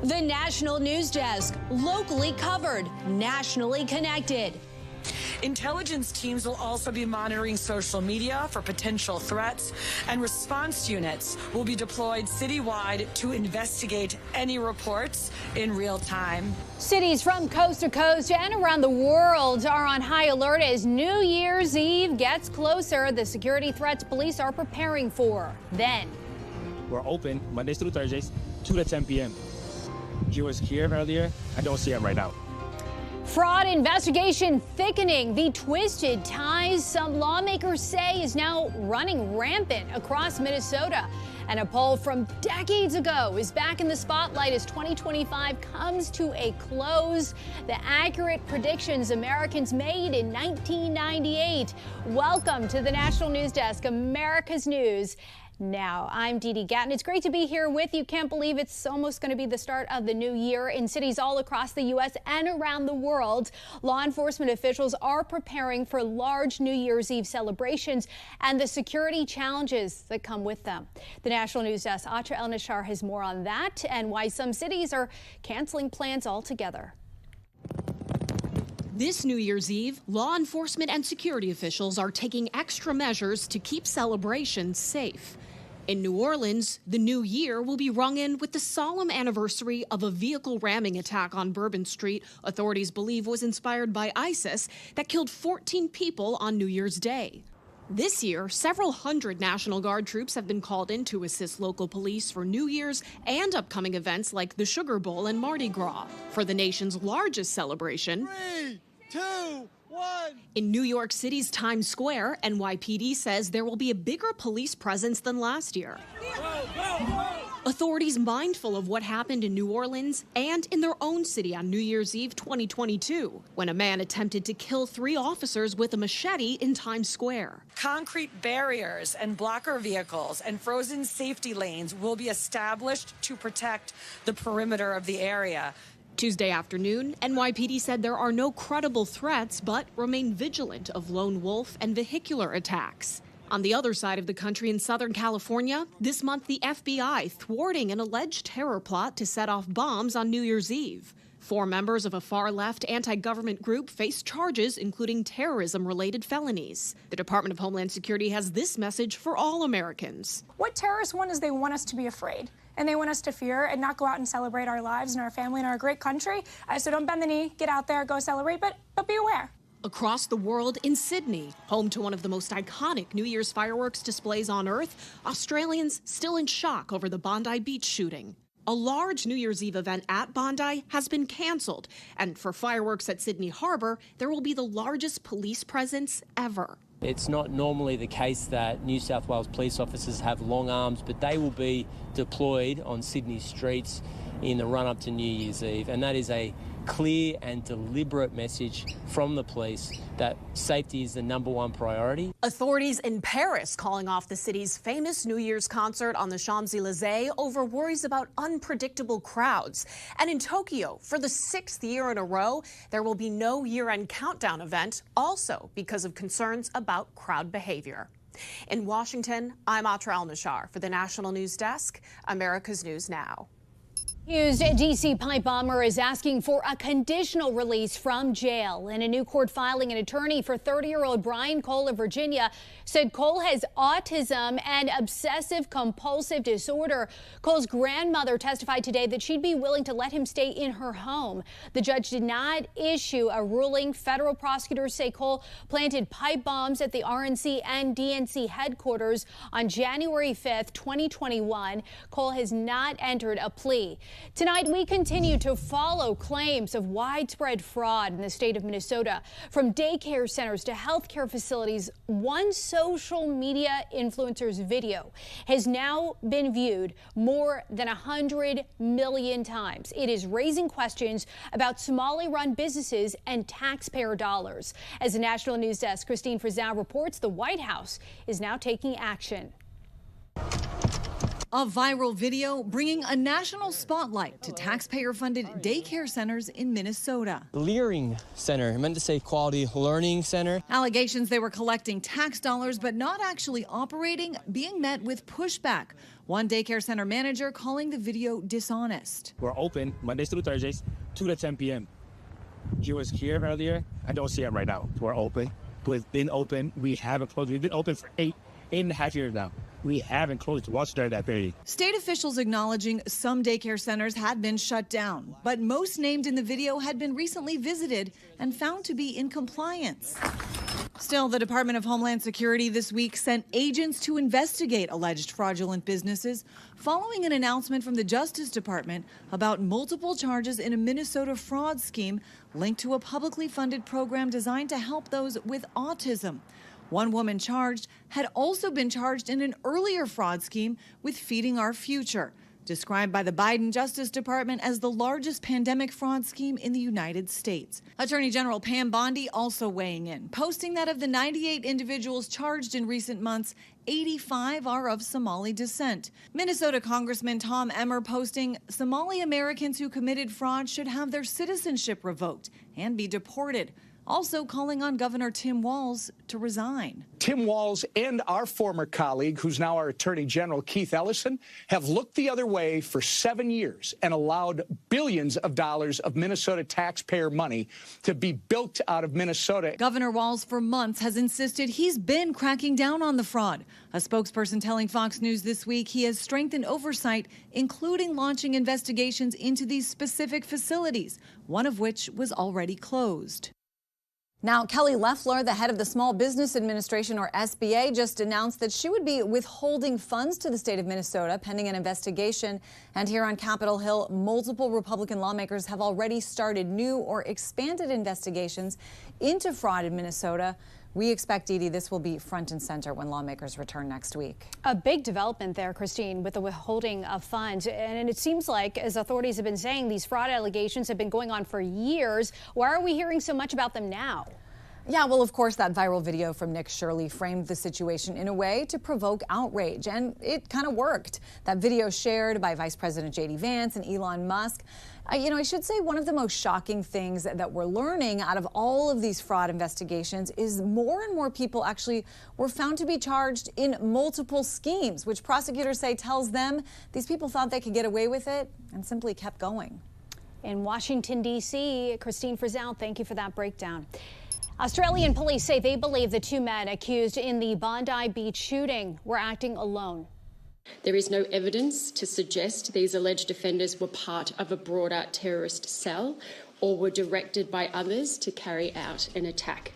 The National News Desk, locally covered, nationally connected. Intelligence teams will also be monitoring social media for potential threats, and response units will be deployed citywide to investigate any reports in real time. Cities from coast to coast and around the world are on high alert as New Year's Eve gets closer. The security threats police are preparing for. Then, we're open Mondays through Thursdays, 2 to 10 p.m. He was here earlier. I don't see him right now. Fraud investigation thickening. The twisted ties some lawmakers say is now running rampant across Minnesota. And a poll from decades ago is back in the spotlight as 2025 comes to a close. The accurate predictions Americans made in 1998. Welcome to the National News Desk, America's News. Now, I'm Dee Dee Gatton. It's great to be here with you. Can't believe it's almost going to be the start of the new year in cities all across the U.S. and around the world. Law enforcement officials are preparing for large New Year's Eve celebrations and the security challenges that come with them. The National News Desk, Atra El-Nashar, has more on that and why some cities are canceling plans altogether. This New Year's Eve, law enforcement and security officials are taking extra measures to keep celebrations safe. In New Orleans, the new year will be rung in with the solemn anniversary of a vehicle ramming attack on Bourbon Street authorities believe was inspired by ISIS that killed 14 people on New Year's Day. This year, several hundred National Guard troops have been called in to assist local police for New Year's and upcoming events like the Sugar Bowl and Mardi Gras. For the nation's largest celebration, 3, 2, 1. In New York City's Times Square, NYPD says there will be a bigger police presence than last year. Authorities mindful of what happened in New Orleans and in their own city on New Year's Eve 2022, when a man attempted to kill 3 officers with a machete in Times Square. Concrete barriers and blocker vehicles and frozen safety lanes will be established to protect the perimeter of the area. Tuesday afternoon, NYPD said there are no credible threats, but remain vigilant of lone wolf and vehicular attacks. On the other side of the country in Southern California, this month the FBI thwarting an alleged terror plot to set off bombs on New Year's Eve. 4 members of a far-left anti-government group face charges, including terrorism-related felonies. The Department of Homeland Security has this message for all Americans. What terrorists want is they want us to be afraid. And they want us to fear and not go out and celebrate our lives and our family and our great country. So don't bend the knee, get out there, go celebrate, but be aware. Across the world, in Sydney, home to one of the most iconic New Year's fireworks displays on Earth, Australians still in shock over the Bondi Beach shooting. A large New Year's Eve event at Bondi has been canceled, and for fireworks at Sydney Harbour, there will be the largest police presence ever. It's not normally the case that New South Wales police officers have long arms, but they will be deployed on Sydney streets in the run-up to New Year's Eve, and that is a clear and deliberate message from the police that safety is the #1 priority. Authorities in Paris calling off the city's famous New Year's concert on the Champs-Élysées over worries about unpredictable crowds. And in Tokyo, for the 6th year in a row, there will be no year-end countdown event, also because of concerns about crowd behavior. In Washington, I'm Atra El-Nashar for the National News Desk, America's News Now. Accused D.C. pipe bomber is asking for a conditional release from jail. In a new court filing, an attorney for 30-year-old Brian Cole of Virginia said Cole has autism and obsessive-compulsive disorder. Cole's grandmother testified today that she'd be willing to let him stay in her home. The judge did not issue a ruling. Federal prosecutors say Cole planted pipe bombs at the RNC and DNC headquarters on January 5th, 2021. Cole has not entered a plea. Tonight, we continue to follow claims of widespread fraud in the state of Minnesota. From daycare centers to healthcare facilities, one social media influencer's video has now been viewed more than 100 million times. It is raising questions about Somali-run businesses and taxpayer dollars. As the National News Desk, Christine Frizzell reports, the White House is now taking action. A viral video bringing a national spotlight to taxpayer-funded daycare centers in Minnesota. Leering Center, meant to say Quality Learning Center. Allegations they were collecting tax dollars but not actually operating, being met with pushback. One daycare center manager calling the video dishonest. We're open Mondays through Thursdays, 2 to 10 p.m. She was here earlier. I don't see her right now. We're open. We've been open. We haven't closed. We've been open for eight and a half years now. We haven't closed once during that period. State officials acknowledging some daycare centers had been shut down, but most named in the video had been recently visited and found to be in compliance. Still, the Department of Homeland Security this week sent agents to investigate alleged fraudulent businesses following an announcement from the Justice Department about multiple charges in a Minnesota fraud scheme linked to a publicly funded program designed to help those with autism. One woman charged had also been charged in an earlier fraud scheme with Feeding Our Future, described by the Biden Justice Department as the largest pandemic fraud scheme in the United States. Attorney General Pam Bondi also weighing in, posting that of the 98 individuals charged in recent months, 85 are of Somali descent. Minnesota Congressman Tom Emmer posting, Somali Americans who committed fraud should have their citizenship revoked and be deported. Also calling on Governor Tim Walz to resign. Tim Walz and our former colleague, who's now our Attorney General, Keith Ellison, have looked the other way for 7 years and allowed billions of dollars of Minnesota taxpayer money to be bilked out of Minnesota. Governor Walz for months has insisted he's been cracking down on the fraud. A spokesperson telling Fox News this week he has strengthened oversight, including launching investigations into these specific facilities, one of which was already closed. Now, Kelly Loeffler, the head of the Small Business Administration, or SBA, just announced that she would be withholding funds to the state of Minnesota pending an investigation. And here on Capitol Hill, multiple Republican lawmakers have already started new or expanded investigations into fraud in Minnesota. We expect, Dee Dee, this will be front and center when lawmakers return next week. A big development there, Christine, with the withholding of funds. And it seems like, as authorities have been saying, these fraud allegations have been going on for years. Why are we hearing so much about them now? Yeah, well, of course, that viral video from Nick Shirley framed the situation in a way to provoke outrage, and it kind of worked. That video shared by Vice President J.D. Vance and Elon Musk. I should say one of the most shocking things that we're learning out of all of these fraud investigations is more and more people actually were found to be charged in multiple schemes, which prosecutors say tells them these people thought they could get away with it and simply kept going. In Washington, D.C., Christine Frizzell, thank you for that breakdown. Australian police say they believe the two men accused in the Bondi Beach shooting were acting alone. There is no evidence to suggest these alleged offenders were part of a broader terrorist cell or were directed by others to carry out an attack.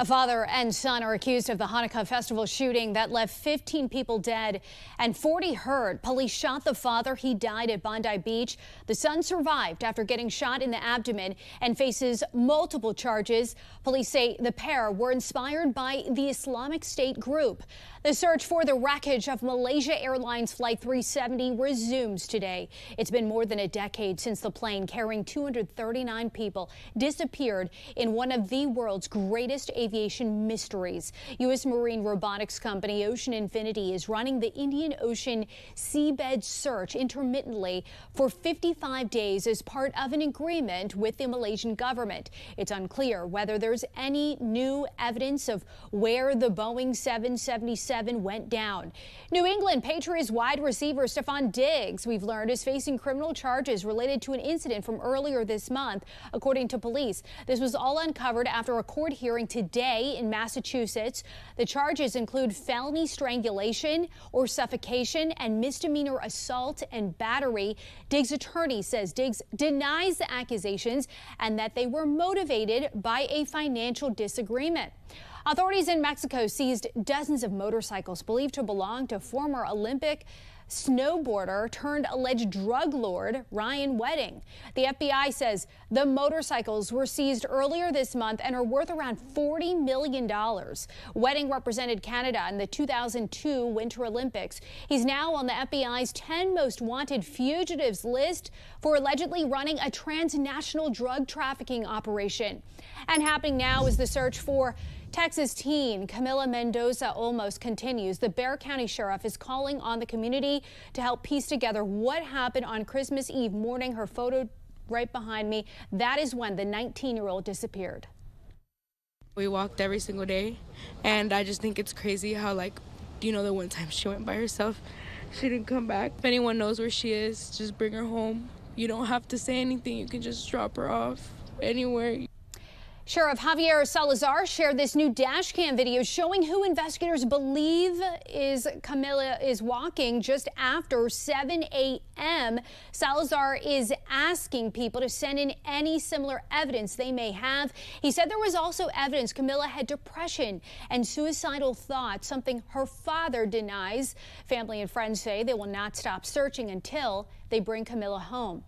A father and son are accused of the Hanukkah festival shooting that left 15 people dead and 40 hurt. Police shot the father. He died at Bondi Beach. The son survived after getting shot in the abdomen and faces multiple charges. Police say the pair were inspired by the Islamic State group. The search for the wreckage of Malaysia Airlines Flight 370 resumes today. It's been more than a decade since the plane carrying 239 people disappeared in one of the world's greatest aviation mysteries. U.S. marine robotics company Ocean Infinity is running the Indian Ocean seabed search intermittently for 55 days as part of an agreement with the Malaysian government. It's unclear whether there's any new evidence of where the Boeing 777 went down. New England Patriots wide receiver Stefon Diggs, we've learned, is facing criminal charges related to an incident from earlier this month, according to police. This was all uncovered after a court hearing today in Massachusetts. The charges include felony strangulation or suffocation and misdemeanor assault and battery. Diggs' attorney says Diggs denies the accusations and that they were motivated by a financial disagreement. Authorities in Mexico seized dozens of motorcycles believed to belong to former Olympic snowboarder turned alleged drug lord Ryan Wedding. The FBI says the motorcycles were seized earlier this month and are worth around $40 million. Wedding represented Canada in the 2002 Winter Olympics. He's now on the FBI's 10 most wanted fugitives list for allegedly running a transnational drug trafficking operation. And happening now is the search for Texas teen Camila Mendoza Olmos continues. The Bexar County Sheriff is calling on the community to help piece together what happened on Christmas Eve morning. Her photo right behind me. That is when the 19-year-old disappeared. We walked every single day, and I just think it's crazy how, the one time she went by herself, she didn't come back. If anyone knows where she is, just bring her home. You don't have to say anything. You can just drop her off anywhere. Sheriff Javier Salazar shared this new dash cam video showing who investigators believe Camila is walking just after 7 a.m. Salazar is asking people to send in any similar evidence they may have. He said there was also evidence Camila had depression and suicidal thoughts, something her father denies. Family and friends say they will not stop searching until they bring Camila home.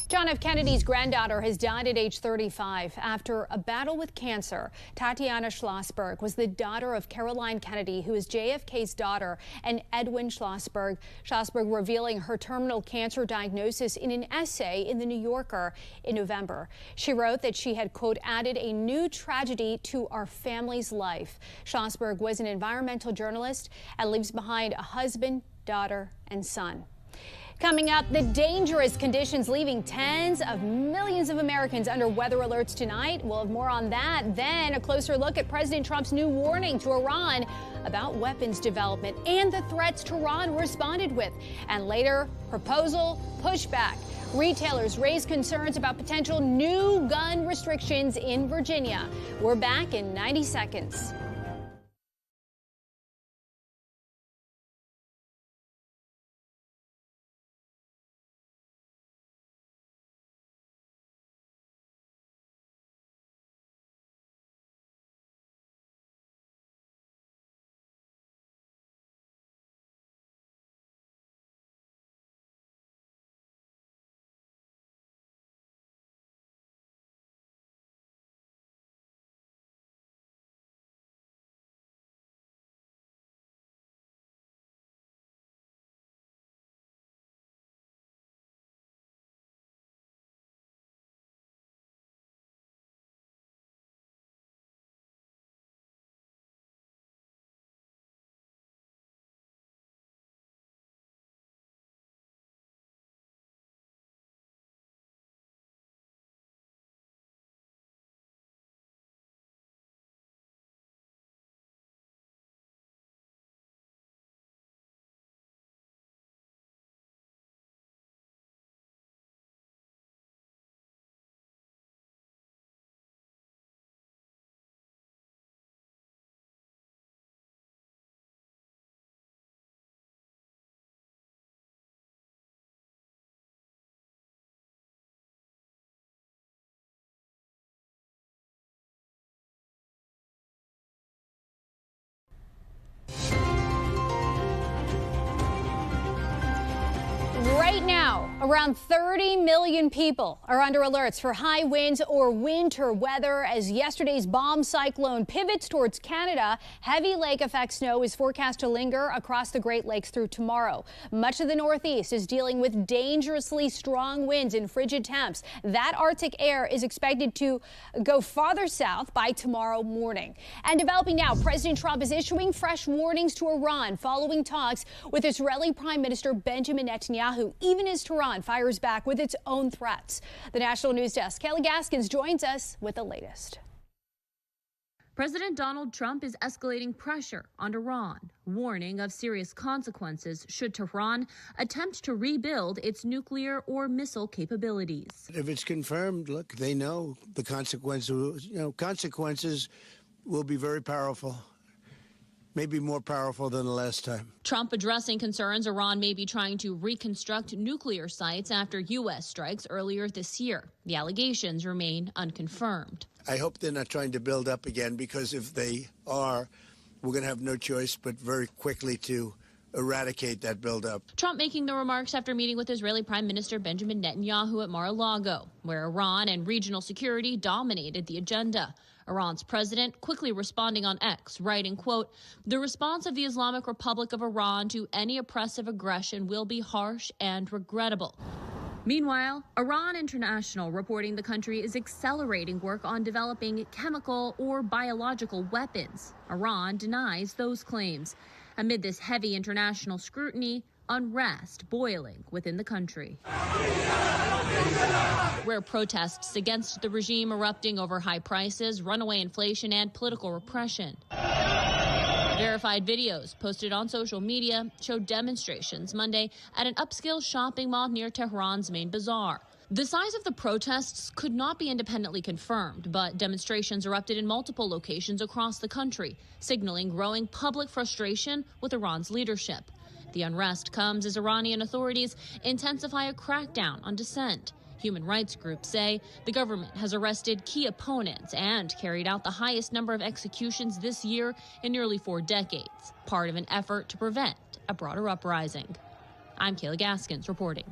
John F. Kennedy's granddaughter has died at age 35 after a battle with cancer. Tatiana Schlossberg was the daughter of Caroline Kennedy, who is JFK's daughter, and Edwin Schlossberg. Schlossberg revealing her terminal cancer diagnosis in an essay in The New Yorker in November. She wrote that she had, quote, added a new tragedy to our family's life. Schlossberg was an environmental journalist and leaves behind a husband, daughter, and son. Coming up, the dangerous conditions leaving tens of millions of Americans under weather alerts tonight. We'll have more on that. Then a closer look at President Trump's new warning to Iran about weapons development and the threats Tehran responded with. And later, proposal pushback. Retailers raise concerns about potential new gun restrictions in Virginia. We're back in 90 seconds. Right now, around 30 million people are under alerts for high winds or winter weather as yesterday's bomb cyclone pivots towards Canada. Heavy lake effect snow is forecast to linger across the Great Lakes through tomorrow. Much of the Northeast is dealing with dangerously strong winds and frigid temps. That Arctic air is expected to go farther south by tomorrow morning. And developing now, President Trump is issuing fresh warnings to Iran following talks with Israeli Prime Minister Benjamin Netanyahu, even as Tehran fires back with its own threats. The National News Desk, Kelly Gaskins joins us with the latest. President Donald Trump is escalating pressure on Iran, warning of serious consequences should Tehran attempt to rebuild its nuclear or missile capabilities. If it's confirmed, look, they know the consequences. Consequences will be very powerful. Maybe more powerful than the last time. Trump addressing concerns Iran may be trying to reconstruct nuclear sites after U.S. strikes earlier this year. The allegations remain unconfirmed. I hope they're not trying to build up again, because if they are, we're going to have no choice but very quickly to eradicate that buildup. Trump making the remarks after meeting with Israeli Prime Minister Benjamin Netanyahu at Mar-a-Lago, where Iran and regional security dominated the agenda. Iran's president quickly responding on X, writing, quote, "The response of the Islamic Republic of Iran to any oppressive aggression will be harsh and regrettable." Meanwhile, Iran International reporting the country is accelerating work on developing chemical or biological weapons. Iran denies those claims. Amid this heavy international scrutiny, unrest boiling within the country. Where protests against the regime erupting over high prices, runaway inflation, and political repression. Verified videos posted on social media showed demonstrations Monday at an upscale shopping mall near Tehran's main bazaar. The size of the protests could not be independently confirmed, but demonstrations erupted in multiple locations across the country, signaling growing public frustration with Iran's leadership. The unrest comes as Iranian authorities intensify a crackdown on dissent. Human rights groups say the government has arrested key opponents and carried out the highest number of executions this year in nearly 4 decades, part of an effort to prevent a broader uprising. I'm Kayla Gaskins reporting.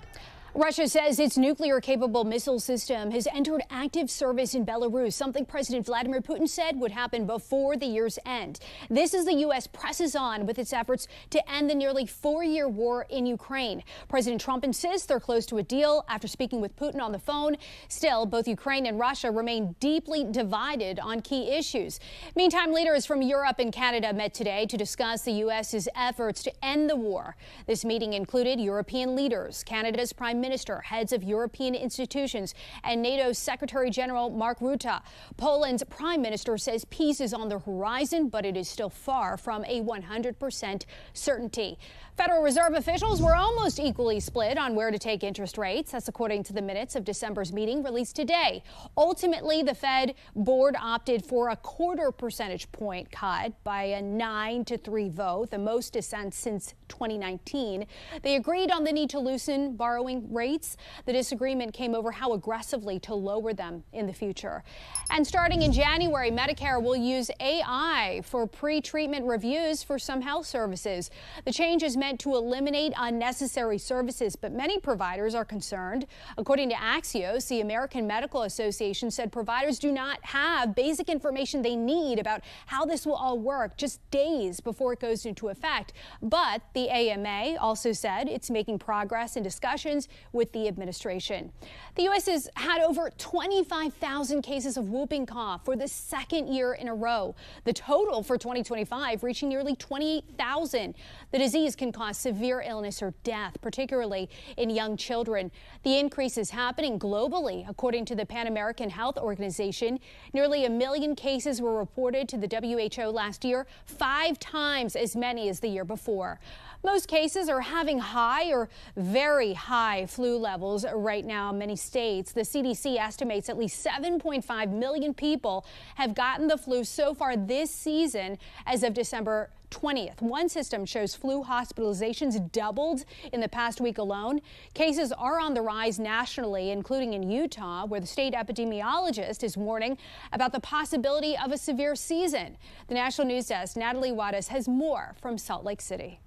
Russia says its nuclear-capable missile system has entered active service in Belarus, something President Vladimir Putin said would happen before the year's end. This as the U.S. presses on with its efforts to end the nearly 4-year war in Ukraine. President Trump insists they're close to a deal after speaking with Putin on the phone. Still, both Ukraine and Russia remain deeply divided on key issues. Meantime, leaders from Europe and Canada met today to discuss the U.S.'s efforts to end the war. This meeting included European leaders, Canada's Prime Minister, heads of European institutions, and NATO's Secretary General Mark Rutte. Poland's Prime Minister says peace is on the horizon, but it is still far from a 100% certainty. Federal Reserve officials were almost equally split on where to take interest rates. That's according to the minutes of December's meeting released today. Ultimately, the Fed board opted for a 0.25 percentage point cut by a 9-3 vote, the most dissent since 2019. They agreed on the need to loosen borrowing rates. The disagreement came over how aggressively to lower them in the future. And starting in January, Medicare will use AI for pre-treatment reviews for some health services. The change is meant to eliminate unnecessary services, but many providers are concerned. According to Axios, the American Medical Association said providers do not have basic information they need about how this will all work just days before it goes into effect. But the AMA also said it's making progress in discussions with the administration. The U.S. has had over 25,000 cases of whooping cough for the second year in a row. The total for 2025 reaching nearly 28,000. The disease can cause severe illness or death, particularly in young children. The increase is happening globally, according to the Pan American Health Organization. Nearly 1 million cases were reported to the WHO last year, 5 times as many as the year before. Most cases are having high or very high flu levels right now in many states. The CDC estimates at least 7.5 million people have gotten the flu so far this season as of December 20th. One system shows flu hospitalizations doubled in the past week alone. Cases are on the rise nationally, including in Utah, where the state epidemiologist is warning about the possibility of a severe season. The National News Desk, Natalie Juarez, has more from Salt Lake City.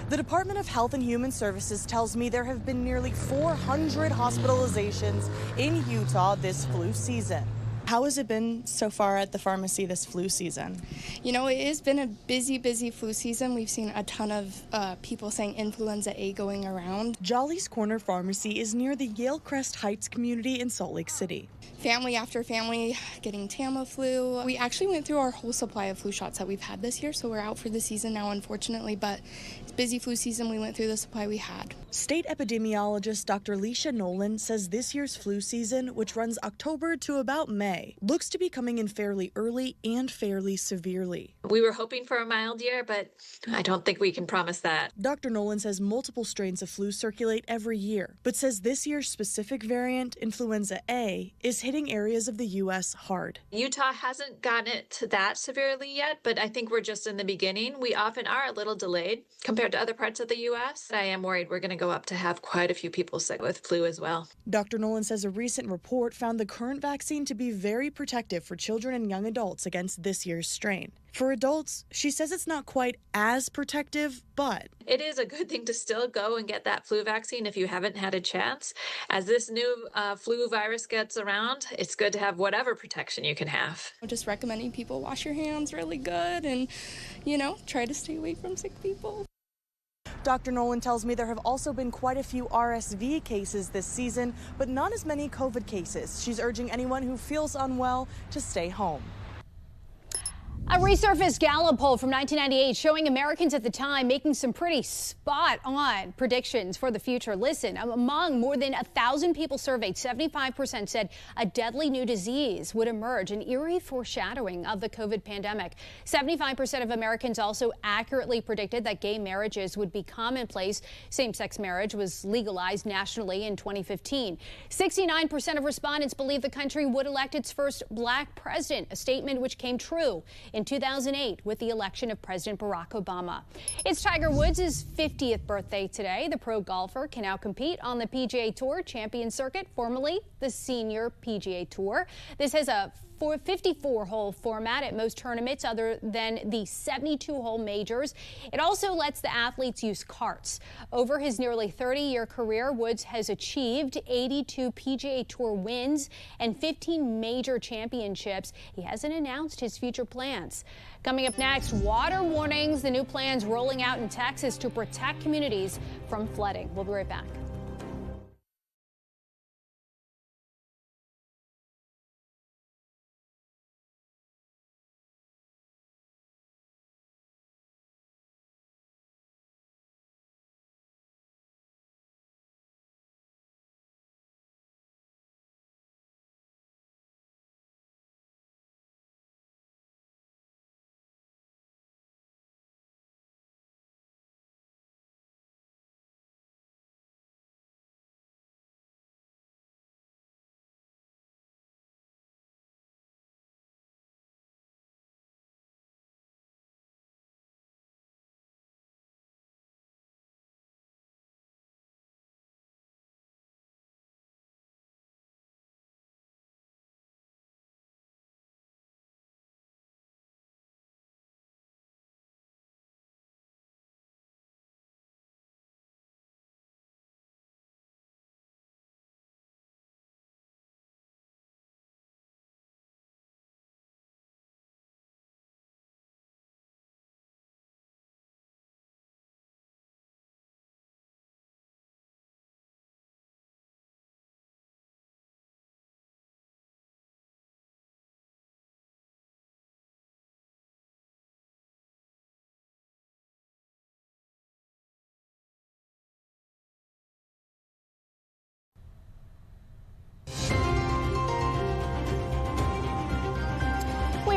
The Department of Health and Human Services tells me there have been nearly 400 hospitalizations in Utah this flu season. How has it been so far at the pharmacy this flu season? You know, it has been a busy flu season. We've seen a ton of people saying influenza A going around. Jolly's Corner Pharmacy is near the Yale Crest Heights community in Salt Lake City. Family after family getting Tamiflu. We actually went through our whole supply of flu shots that we've had this year, so we're out for the season now, unfortunately, but it's busy flu season. We went through the supply we had. State epidemiologist Dr. Leisha Nolan says this year's flu season, which runs October to about May, looks to be coming in fairly early and fairly severely. We were hoping for a mild year, but I don't think we can promise that. Dr. Nolan says multiple strains of flu circulate every year, but says this year's specific variant, influenza A, is hitting areas of the U.S. hard. Utah hasn't gotten it to that severely yet, but I think we're just in the beginning. We often are a little delayed compared to other parts of the U.S. I am worried we're going to go up to have quite a few people sick with flu as well. Dr. Nolan says a recent report found the current vaccine to be very protective for children and young adults against this year's strain. For adults, she says it's not quite as protective, but it is a good thing to still go and get that flu vaccine if you haven't had a chance. As this new flu virus gets around, it's good to have whatever protection you can have. I'm just recommending people wash your hands really good and, you know, try to stay away from sick people. Dr. Nolan tells me there have also been quite a few RSV cases this season, but not as many COVID cases. She's urging anyone who feels unwell to stay home. A resurfaced Gallup poll from 1998 showing Americans at the time making some pretty spot-on predictions for the future. Listen, among more than 1,000 people surveyed, 75% said a deadly new disease would emerge, an eerie foreshadowing of the COVID pandemic. 75% of Americans also accurately predicted that gay marriages would be commonplace. Same-sex marriage was legalized nationally in 2015. 69% of respondents believe the country would elect its first black president, a statement which came true in 2008 with the election of President Barack Obama. It's Tiger Woods' 50th birthday today. The pro golfer can now compete on the PGA Tour Champion Circuit, formerly the Senior PGA Tour. This has a 54-hole format at most tournaments other than the 72-hole majors. It also lets the athletes use carts. Over his nearly 30-year career, Woods has achieved 82 PGA Tour wins and 15 major championships. He hasn't announced his future plans. Coming up next, water warnings, the new plans rolling out in Texas to protect communities from flooding. We'll be right back.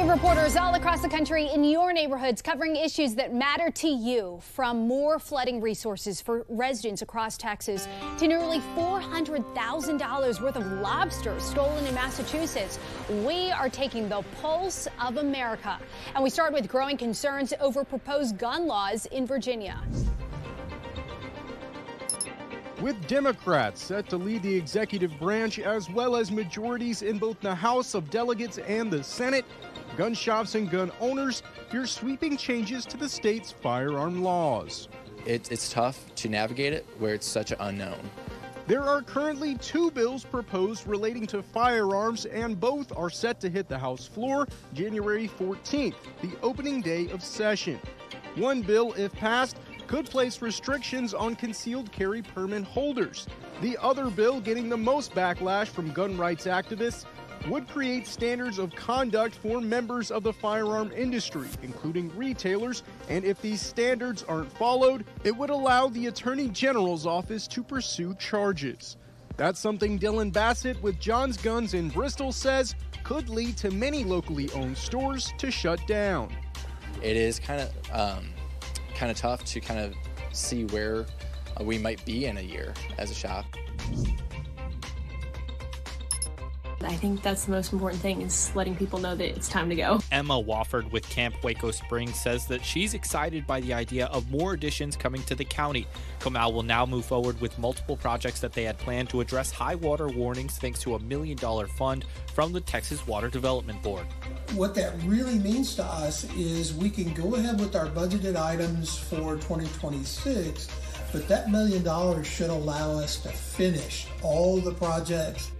Reporters all across the country in your neighborhoods covering issues that matter to you, from more flooding resources for residents across Texas to nearly $400,000 worth of lobsters stolen in Massachusetts. We are taking the pulse of America. And we start with growing concerns over proposed gun laws in Virginia. With Democrats set to lead the executive branch as well as majorities in both the House of Delegates and the Senate, gun shops and gun owners fear sweeping changes to the state's firearm laws. It's tough to navigate it where it's such an unknown. There are currently 2 bills proposed relating to firearms, and both are set to hit the House floor January 14th, the opening day of session. One bill, if passed, could place restrictions on concealed carry permit holders. The other bill, getting the most backlash from gun rights activists, would create standards of conduct for members of the firearm industry, including retailers, and if these standards aren't followed, it would allow the Attorney General's office to pursue charges. That's something Dylan Bassett with John's Guns in Bristol says could lead to many locally owned stores to shut down. It is kind of tough to kind of see where we might be in a year as a shop. I think that's the most important thing, is letting people know that it's time to go. Emma Wofford with Camp Waco Springs says that she's excited by the idea of more additions coming to the county. Comal will now move forward with multiple projects that they had planned to address high water warnings thanks to a $1 million fund from the Texas Water Development Board. What that really means to us is we can go ahead with our budgeted items for 2026, but that $1 million should allow us to finish all the projects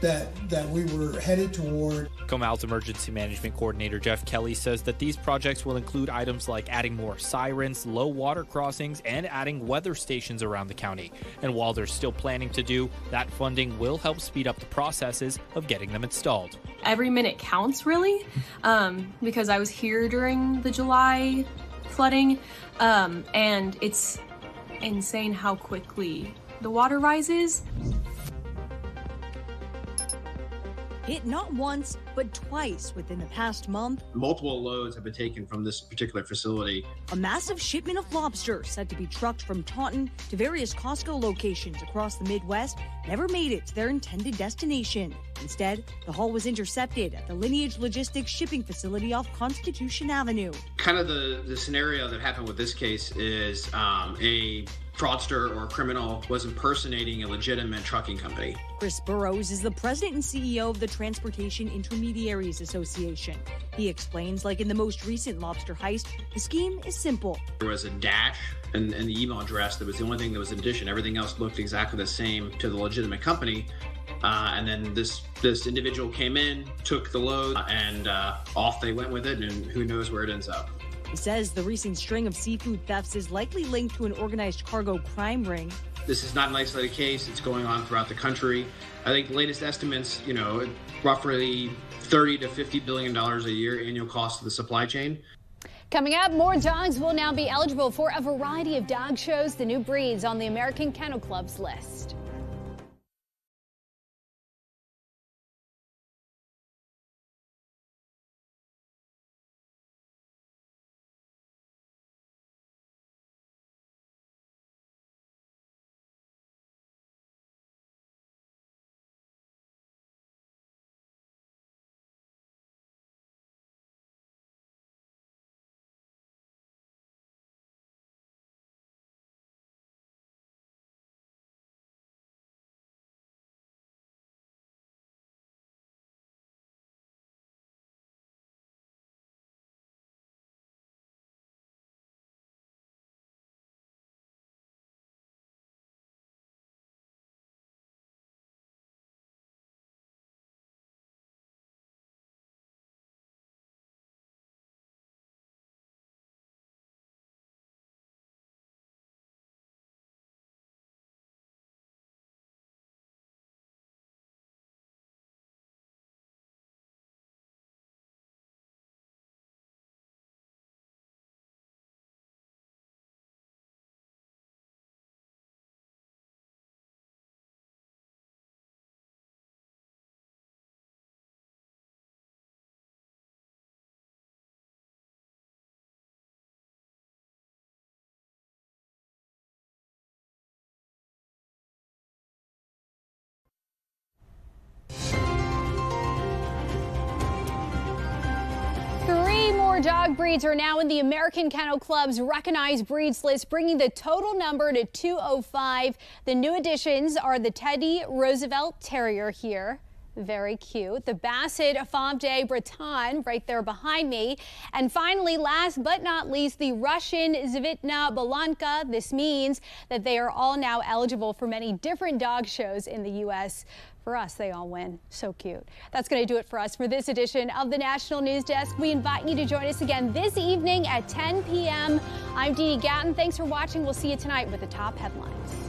that we were headed toward. Comal's emergency management coordinator Jeff Kelly says that these projects will include items like adding more sirens, low water crossings, and adding weather stations around the county. And while there's still planning to do, that funding will help speed up the processes of getting them installed. Every minute counts, really, because I was here during the July flooding, and it's insane how quickly the water rises. Hit not once, but twice within the past month. Multiple loads have been taken from this particular facility. A massive shipment of lobster said to be trucked from Taunton to various Costco locations across the Midwest never made it to their intended destination. Instead, the haul was intercepted at the Lineage Logistics shipping facility off Constitution Avenue. Kind of the scenario that happened with this case is a fraudster or criminal was impersonating a legitimate trucking company. Chris Burrows is the president and CEO of the Transportation Intermediaries Association. He explains, like in the most recent lobster heist, the scheme is simple. There was a dash and the email address. That was the only thing that was in addition. Everything else looked exactly the same to the legitimate company. And then this individual came in, took the load, and off they went with it, and who knows where it ends up. He says the recent string of seafood thefts is likely linked to an organized cargo crime ring. This is not an isolated case. It's going on throughout the country. I think the latest estimates, roughly $30 to $50 billion a year annual cost of the supply chain. Coming up, more dogs will now be eligible for a variety of dog shows, the new breeds on the American Kennel Club's list. Dog breeds are now in the American Kennel Club's recognized breeds list, bringing the total number to 205. The new additions are the Teddy Roosevelt Terrier here. Very cute. The Basset Femme de Bretagne right there behind me. And finally, last but not least, the Russian Zvitna Balanka. This means that they are all now eligible for many different dog shows in the U.S. For us, they all win. So cute. That's going to do it for us for this edition of the National News Desk. We invite you to join us again this evening at 10 p.m. I'm Dee Dee Gatton. Thanks for watching. We'll see you tonight with the top headlines.